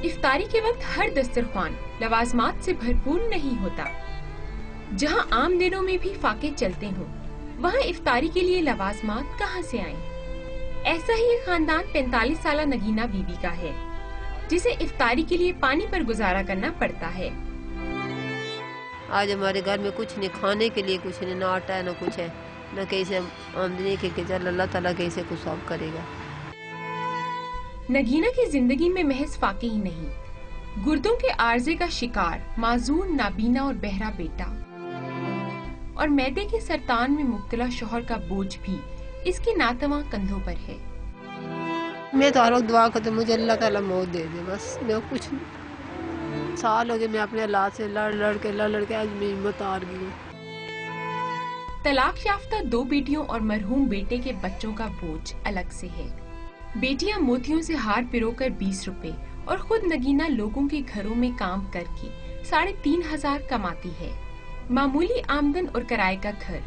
इफ्तारी के वक्त हर दस्तरख्वान लवाजमात से भरपूर नहीं होता। जहां आम दिनों में भी फाके चलते हों, वहां इफ्तारी के लिए लवाजमात कहां से आएं? ऐसा ही एक खानदान 45 साला नगीना बीबी का है, जिसे इफ्तारी के लिए पानी पर गुजारा करना पड़ता है। आज हमारे घर में कुछ नहीं, खाने के लिए कुछ नहीं, ना आटा है ना कुछ है, न कैसे आमदनी के चल अल्लाह ताला कैसे कुछ सब करेगा। नगीना की जिंदगी में महज फाके ही नहीं, गुर्दों के आर्जे का शिकार माजूर, नाबीना और बहरा बेटा और मैदे के सरतान में मुब्तला शौहर का बोझ भी इसके नातवा कंधों पर है। मैं तो हर वक्त दुआ करती हूँ मुझे अल्लाह ताला मौत दे दे, बस मैं कुछ नहीं। साल हो गए मैं अपने हालात से लड़ के आज मैं हिम्मत हार गई हूँ। तलाक याफ्ता 2 बेटियों और मरहूम बेटे के बच्चों का बोझ अलग से है। बेटियां मोतियों से हार पिरोकर 20 रुपए और खुद नगीना लोगों के घरों में काम करके 3,500 कमाती है। मामूली आमदन और किराए का घर,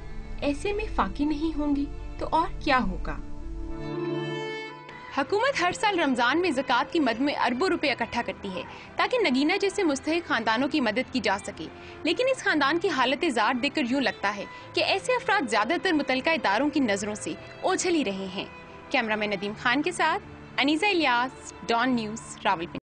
ऐसे में फाकी नहीं होंगी तो और क्या होगा। हुकूमत हर साल रमजान में ज़कात की मद में अरबों रुपए इकट्ठा करती है ताकि नगीना जैसे मुस्तहिक खानदानों की मदद की जा सके, लेकिन इस खानदान की हालत ज़ार देखकर यूं लगता है कि ऐसे अफराद ज्यादातर मुतल्लिका इदारों की नजरों से ओझल ही रहे हैं। कैमरामैन नदीम खान के साथ अनीसा इलियास, डॉन न्यूज़, रावलपिंडी।